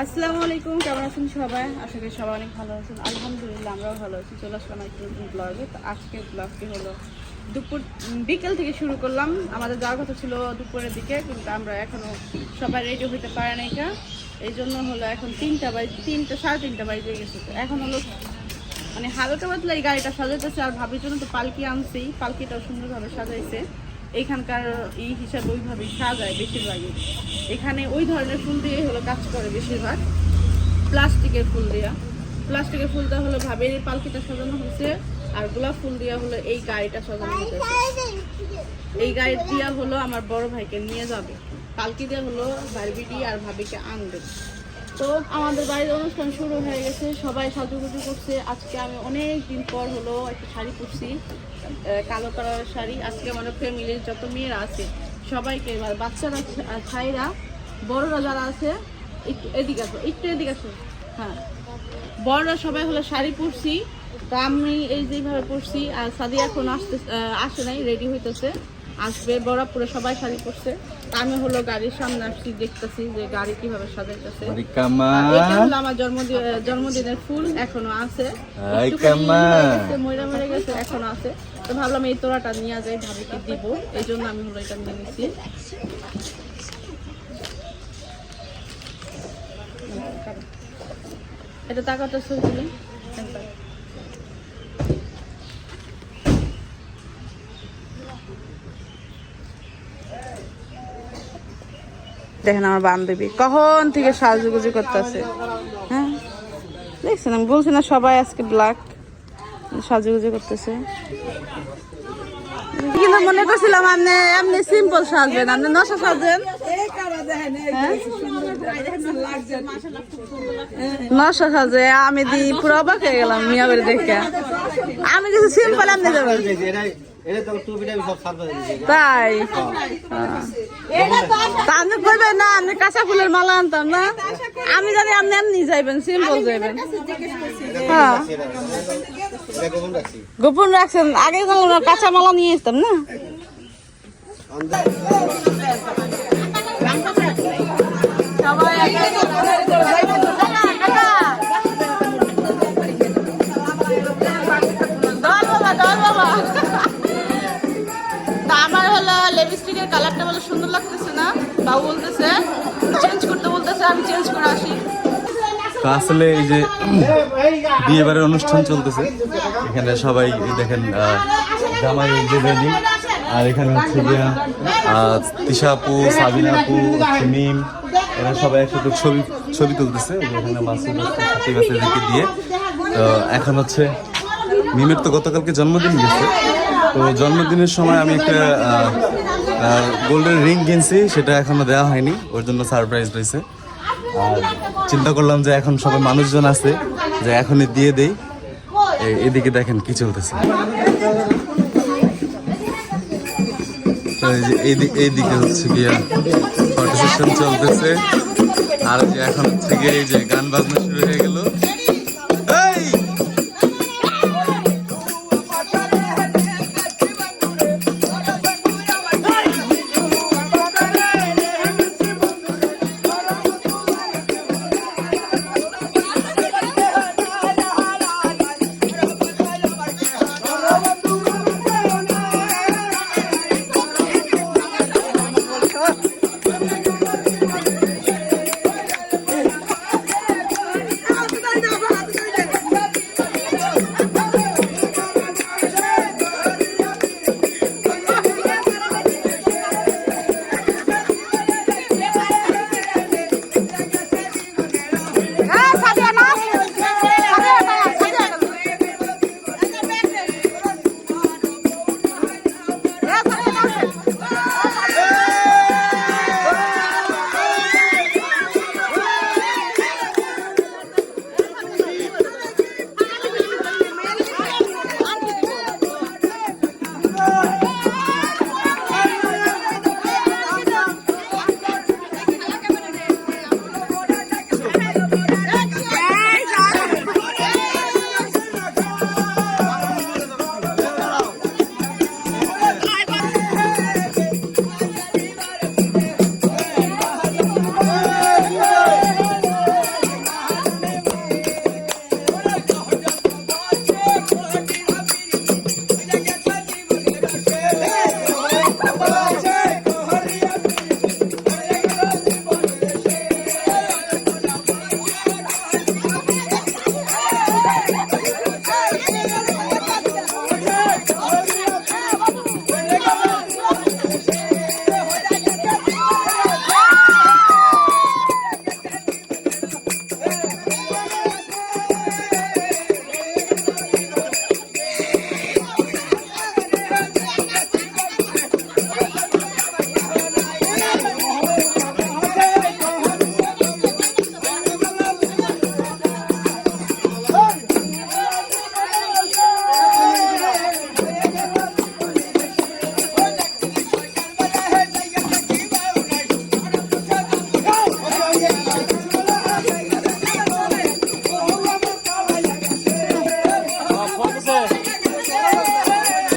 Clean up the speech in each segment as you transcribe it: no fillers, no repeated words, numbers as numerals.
আসসালামু আলাইকুম, কেমন আছেন সবাই? আশা করি সবাই অনেক ভালো আছেন। আলহামদুলিল্লাহ আমরাও ভালো আছি। চলে আসলাম একটা ব্লগে। তো আজকের ব্লগটি হলো বিকেল থেকে শুরু করলাম। আমাদের যাওয়ার কথা ছিল দুপুরের দিকে, কিন্তু আমরা এখনো সবাই রেডি হইতে পারে নাই। এই জন্য হলো এখন 3টা সাড়ে 3টা বাজে গেছে। তো এখন হলো মানে হালকা পাতলা এই গাড়িটা সাজাইতেছে। আর ভাবির জন্য তো পালকি আনছি, পালকিটাও সুন্দরভাবে সাজাইছে। এইখানকার এই হিসাবে ওইভাবেই সাজায় বেশিরভাগই। এখানে ওই ধরনের ফুল দিয়ে হলো কাজ করে বেশিরভাগ, প্লাস্টিকের ফুল দেওয়া হলো ভাবের এই পালকিটা সাজানো হয়েছে। আর গোলাপ ফুল দেওয়া হলো এই গাড়িটা সাজানো হয়েছে। এই গাড়ি দিয়া হলো আমার বড় ভাইকে নিয়ে যাবে, পালকি দেওয়া হলো বারবিডি আর ভাবিকে আনবে। তো আমাদের বাড়ির অনুষ্ঠান শুরু হয়ে গেছে, সবাই সাজুগুজু করছে। আজকে আমি অনেক দিন পর হলো একটা শাড়ি পরছি, কালো কালারের শাড়ি। আজকে আমাদের ফ্যামিলির যত মেয়েরা আছে সবাইকে, বাচ্চারা ছাইরা বড়রা যারা আছে একটু এদিকে আসো, হ্যাঁ, বড়রা সবাই হলো শাড়ি পরছি। তো আমি এই যেভাবে পরছি। আর সাদি এখন আসে নাই, রেডি হইতেছে, আসবে। বরাপুরে সবাই শাড়ি পরছে। আমি হলো গাড়ির সামনে আসছি, দেখতেছি যে গাড়ি কিভাবে সাজাইতেছে। এটা হলো আমার জন্মদিনের ফুল, এখনো আছে, মরে গেছে, এখনো আছে। তো ভাবলাম এই তোড়াটা নিয়ে যাই, ভাবিকে দিব, এই জন্য আমি হলো এটা নিয়ে নিচ্ছি। এটা টাকাটা ছবি দেখেন আমার বান্ধবী কখন থেকে সাজুগুজু করতেছে। হ্যাঁ দেখছেন, আমি বলছি না সবাই আজকে ব্ল্যাক সাজুগুজু করতেছে। কিন্তু মনে করছিলাম আপনি সিম্পল সাজবেন, আপনি নশা সাজেন, নশা সাজে। আমি দি পুরো অবাক হয়ে গেলাম মিয়া বাড়ি দেখে। আমি কিছু সিম্পল, আপনি যাবেন তাই? আপনি করবেন না, আপনি কাঁচা ফুলের মালা আনতাম না? আমি জানি আপনি এমনি যাইবেন, সিম্পল যাইবেন। হ্যাঁ গোপন রাখছেন, আগে জানলাম কাঁচা মালা নিয়ে আসতাম না। আমার হলো লিপস্টিকের কালারটা বলে সুন্দর লাগতেছে না, বাবু বলতেছে চেঞ্জ করতে, বলতেছে আমি চেঞ্জ করে আসি। আসলে এই যে বিয়েবাড়ির অনুষ্ঠান চলতেছে, এখানে সবাই দেখেন জামাই যে রেডি। আর এখানে হচ্ছে গিয়া তিশা আপু, সাবিনা আপু, মিম, এরা সবাই একসাথে ছবি তুলতেছে। এখানে মাসুদকে দিয়ে। তো এখন হচ্ছে মিমের তো গতকালকে জন্মদিন গেছে। তো জন্মদিনের সময় আমি একটা গোল্ডেন রিং কিনছি, সেটা এখনো দেওয়া হয়নি, ওর জন্য সারপ্রাইজ রয়েছে। আর চিন্তা করলাম যে এখন সবাই মানুষজন আছে, যে এখনই দিয়ে দেই। এদিকে দেখেন কি চলতেছে। এইদিকে হচ্ছে গিয়া ফটো সেশন চলতেছে। আর যে এখন হচ্ছে গিয়ে এই যে গান বাজনা শুরু হয়ে গেল।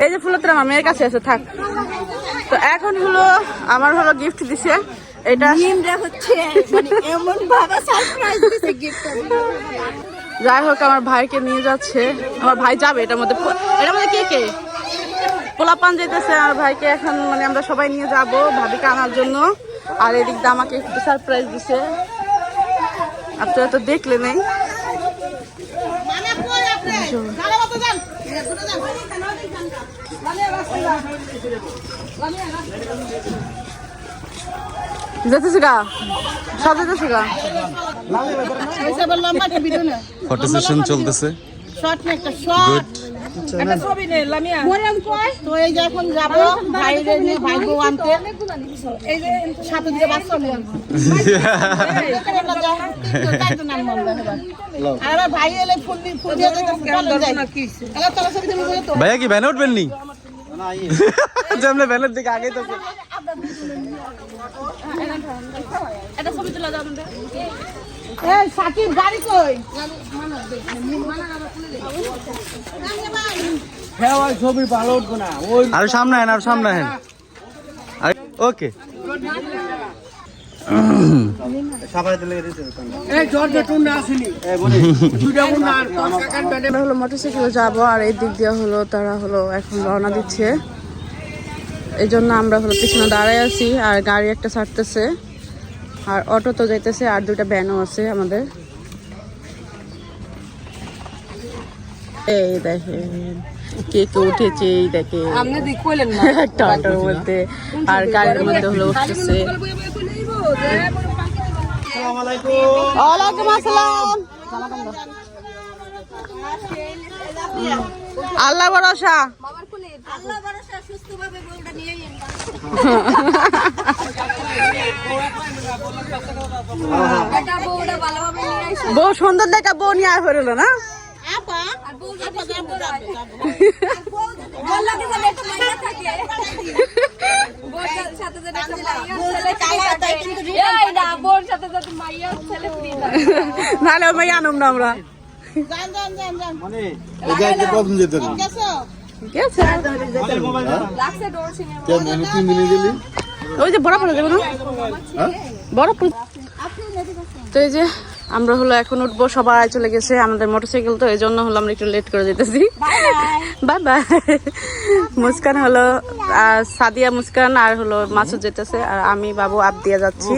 এই যে ফুলটা আমার মেয়ের কাছে আছে, থাক। তো এখন হলো আমার হলো গিফট দিছে, এটা হচ্ছে মানে এমন ভাবে সারপ্রাইজ দিছে গিফট। যাই হোক আমার ভাইকে নিয়ে যাচ্ছে, আমার ভাই যাবে এটার মধ্যে কে কে পোলাপান যেতেছে আমার ভাইকে এখন, মানে আমরা সবাই নিয়ে যাব ভাবিকে আনার জন্য। আর এদিক দিয়ে আমাকে একটু সারপ্রাইজ দিছে, আপনারা তো দেখলে নেই। যেতেছে গা, সব যেতেছে গা। ফটো সেশন চলতেছে। গুড। তো এই যে এখন যাবো ভাইরে নিয়ে ভাইবো আনতে, এই যে সাথে দিকে বাচ্চা নিয়ে আর ভাই এলে ফুল দিয়ে ভাইয়া কি ভ্যানে উঠবেন নি? আমরা ভ্যানের দিকে আগে তো এটা ছবি তোলা যাবে না? এই সাকিব গাড়ি কই? ছবি ভালো উঠবো না ওই আর সামনে আহেন, আর সামনে আহেন। ওকে আমরা হলো মোটরসাইকেলে যাবো, আর এই দিক দিয়ে হলো তারা হলো এখন রওনা দিচ্ছে। এই জন্য আমরা হলো পিছনে দাঁড়ায় আছি, আর গাড়ি একটা ছাড়তেছে, আর অটো তো যাইতেছে, আর দুটা ভ্যানও আছে আমাদের। এই দেখেন কে কে উঠেছে, এই দেখে একটা অটোর মধ্যে, আর গাড়ির মধ্যে হলো উঠতেছে। ওয়ালাইকুম আসসালাম। আল্লাহ ভরসা। বউ সুন্দর দেখা বউ নিয়ে আয় হলো না। নাহলে মাইয়া আনুম না আমরা। ওই যে বরফ পড়ে যাবে না, বরফ। তো এই যে আমরা হলো এখন উঠবো, সবাই চলে গেছে, আমাদের মোটরসাইকেল তো এই জন্য হলো আমরা একটু লেট করে যেতেছি। Bye bye. মুস্কান হলো সাদিয়া মুস্কান আর হলো মাসুদ যেতেছে, আর আমি বাবু আপ দিয়ে যাচ্ছি।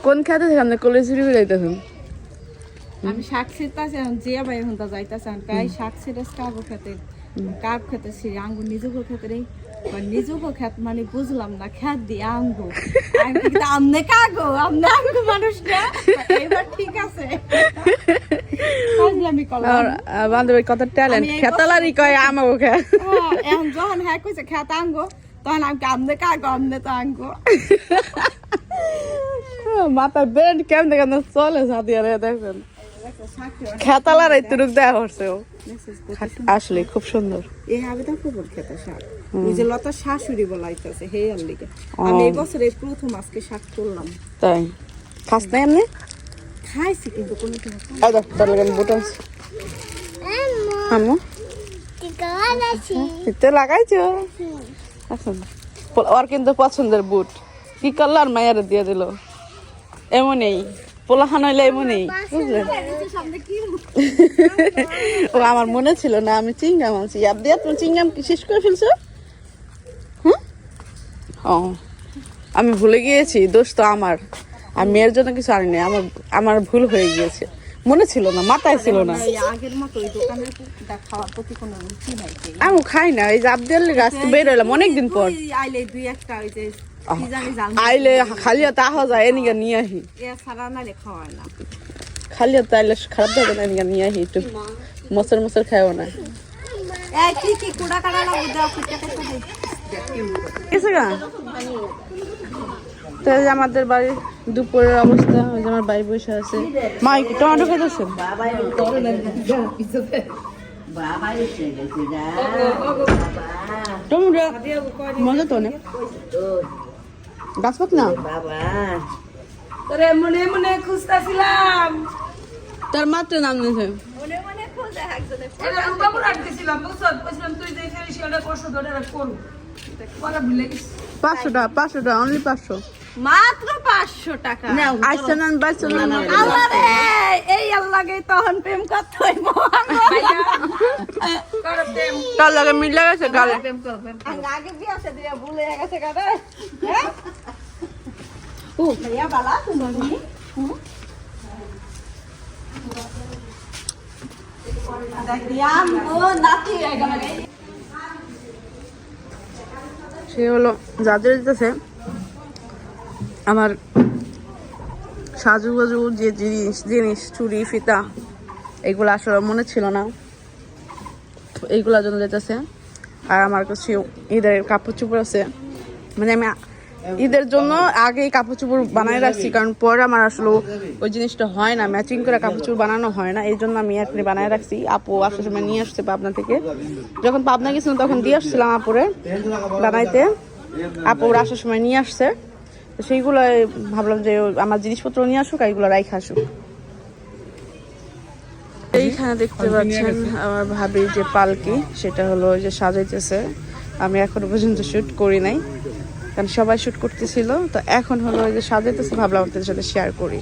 কোন খেতে থেকে আপনি কলেজুরি যাইতেছেন? আমি শাক ছিঁড়তাছি, এখন জিয়া ভাই এখন যাইতাছি, তাই শাক ছিঁড়ে কাক খেতে ছিঁড়ে আঙ্গুর নিজেকে খেতে রে, নিজেকে খেত মানে বুঝলাম না, খেত দিয়ে আঙ্গু আমনে কাগো আমনে আঙ্গু মানুষ না, এবার ঠিক আছে। বান্ধবীর কত ট্যালেন্ট, খেতালারি কয় আমাকে খে। এখন যখন হ্যাঁ কইছে খেত আঙ্গো, তখন আমি আমনে কাগো আমনে তো আঙ্গো। মাথার ব্রেন কেমন কেমন চলে সাদিয়া রে, দেখবেন খেতালার এই তুরুক দেয়া হচ্ছে ও। আসলে খুব সুন্দর। এই আবেদন খুব খেতে শাক, ওই যে লতা শাশুড়ি বলাইতেছে হে আর লিগে। আমি এই বছর এই প্রথম আজকে শাক করলাম। তাই খাস না এমনি? খাইছি কিন্তু কোনো কিছু আই দাও তার লাগে বুট আছে। আম্মু তে লাগাইছো? আচ্ছা, ওর কিন্তু পছন্দের বুট। কি কালার মায়ের দিয়ে দিল, এমনই পোলাহান হইলে এমনই, বুঝলেন? ও আমার মনে ছিল না, আমি চিংগাম আনছি। আপ দিয়া তুমি চিংগাম কি শেষ করে ফেলছো? ও আমি ভুলে গিয়েছি, দোষ তো আমার। আর মেয়ের জন্য কিছু আনিনি, আমার ভুল হয়ে গিয়েছে, মনে ছিল না, মাথায় ছিল না। আগের মতো ওই দোকানে খাওয়ার প্রতি কোনো রুচি নাই। আমি খাই না, এই যে আবদেল গাছ বের হইলাম অনেকদিন পর। আইলে দুই একটা ওই যে আইলে খালি হাতে আহা যায়, এনিকে নিয়ে আহি। ছাড়া নাইলে খাওয়ায় না, খালি হাতে আইলে খারাপ যাবে না, এনিকে নিয়ে আহি। একটু মশর মশর খাইও না। কি কুড়া কাটা লাগবে দাও, কুড়া কাটা দে কিছু না। তো এই যে আমাদের বাড়ির দুপুরের অবস্থা, ওই যে আমার ভাই বসে আছে। মা কি টমেটো খাইতেছেন? টমেটো মজা তো অনেক। গাছ পাক না তোরে মনে মনে খুঁজতেছিলাম, তার মাত্র নাম নিয়েছে। মনে মনে এটা রূপাবু রাখতেছিলাম বুঝছো বলছিলাম তুই যে ফেরিশিয়ালটা করছো ধরে করু পরে ভুলে গেছি 500 টাকা অনলি 500 মাত্র 500 টাকা আইসা না বাইসা না আল্লাহ রে এই আল্লাহকে তখন প্রেম করতে হইব করো প্রেম কাল লাগে মিলে গেছে গালে প্রেম করো প্রেম আগে বিয়া আছে দিয়া ভুলে গেছে কারে হ্যাঁ ও ভাইয়া বালা তুমি দেখিয়াম ও নাতি একবারে সে হলো যাদের দিতেছে আমার সাজুগুজু যে জিনিস চুড়ি ফিতা এগুলো আসলে মনে ছিল না, এইগুলা জন্য দিতেছে। আর আমার কাছে ঈদের কাপড় চোপড় আছে, মানে আমি ঈদের জন্য আগেই কাপড় চোপড় বানায় রাখছি, কারণ পরে আমার আসলে ওই জিনিসটা হয় না, ম্যাচিং করে কাপড় চোপড় বানানো হয় না, এই জন্য আমি এখনই বানায় রাখছি। আপু আসার সময় নিয়ে আসছে পাবনা থেকে, যখন পাবনা গেছিলাম তখন দিয়ে আসছিলাম আপুরে বানাইতে, আপুর আসার সময় নিয়ে আসছে, তো সেইগুলো ভাবলাম যে আমার জিনিসপত্র নিয়ে আসুক, এইগুলো রাইখা আসুক। এইখানে দেখতে পাচ্ছেন আমার ভাবির যে পালকি, সেটা হলো যে সাজাইতেছে। আমি এখনো পর্যন্ত শুট করি নাই, কারণ সবাই শুট করতেছিল, তো এখন হলো যে সাজাইতেছে, ভাবলাম আপনাদের সাথে শেয়ার করি।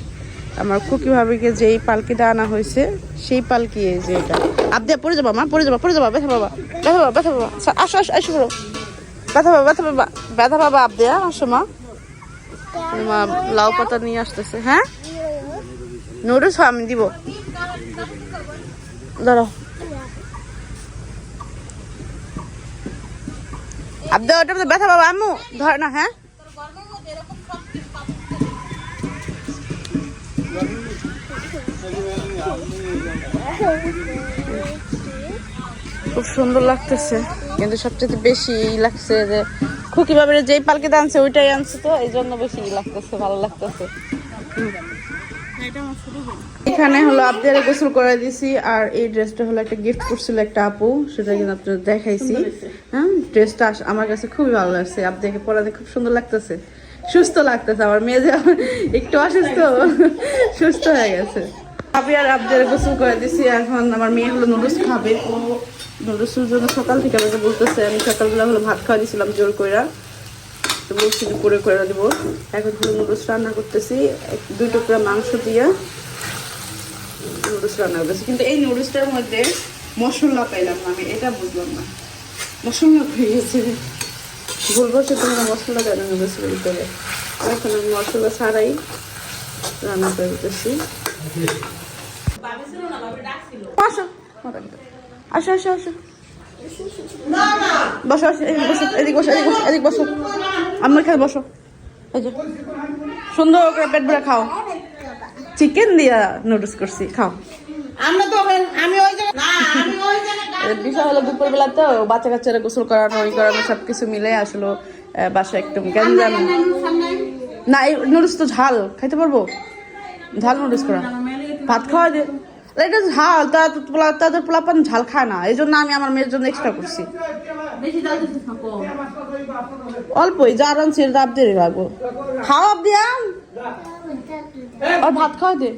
আমার খুকি ভাবিকে যেই পালকিটা আনা হয়েছে সেই পালকি, এই যে এটা আবদিয়া পড়ে যাবা, মা পড়ে যাবা, পড়ে যাবা, ব্যথা বাবা, ব্যথা বাবা, ব্যথা বাবা, আসো আসো আসো করো, ব্যথা বাবা, ব্যথা বাবা, ব্যথা বাবা, আবদিয়া আসো মা। মা লাউ পাতা নিয়ে আসতেছে। হ্যাঁ নুডলস আমি দিব, ধরো আবদা, ওটা ব্যথা বাবা, আম্মু ধর না। হ্যাঁ খুব সুন্দর লাগতেছে, কিন্তু সবচেয়ে বেশি লাগছে যে খুকি ভাবের যেই পালকিতে আনছে ওইটাই আনছে, তো এই জন্য বেশি লাগতেছে, ভালো লাগতেছে। এখানে হলো আপনাদের গোসল করে দিছি, আর এই ড্রেসটা হলো একটা গিফট করছিল একটা আপু, সেটা কিন্তু আপনাদের দেখাইছি। হ্যাঁ ড্রেসটা আমার কাছে খুবই ভালো লাগছে, আপনাদেরকে পরাতে খুব সুন্দর লাগতেছে, সুস্থ লাগতেছে। আমার মেয়ে যে একটু অসুস্থ, সুস্থ হয়ে গেছে। আমি আর আপনাদের গোসল করে দিছি, এখন আমার মেয়ে হলো নুডলস খাবে। ও নুডলসের জন্য সকাল থেকে আমাকে বলতেছে, আমি সকালবেলা হলো ভাত খাওয়া দিয়েছিলাম জোর করে, তো বলছি করে করে দিব। এখন হলো নুডলস রান্না করতেছি, 2 টুকরা মাংস দিয়ে নুডলস রান্না করতেছি। কিন্তু এই নুডলসটার মধ্যে মশলা পাইলাম না, আমি এটা বুঝলাম না, মশলা হয়ে গেছে, বলবো সে তোমরা মশলা দেয় না নুডলসের ভিতরে। এখন আমি মশলা ছাড়াই রান্না করে দিতেছি। আসো আসো আসো আসো, বসো আসো, এদিক বসো, এদিক বসো, এদিক বসো, আমার খাই বসো। এই যে সুন্দর করে পেট ভরে খাও, চিকেন দিয়া নুডলস করছি, খাও। বিষয় হলো দুপুরবেলা তো বাচ্চা কাচ্চারা গোসল করানো, ওই করানো সবকিছু মিলে আসলে বাসায় একদম গ্যাঞ্জাম। না এই নুডলস তো ঝাল খাইতে পারবো, ঝাল নুডলস করা, ভাত খাওয়া দিয়ে এটা ঝাল, তাদের পোলাপান ঝাল খায় না, এই জন্য আমি আমার মেয়ের জন্য এক্সট্রা করছি। অল্পই যা রাঁধছি রাব দিয়ে রাখবো, খাওয়া দিয়া আর ভাত খাওয়া দিয়ে।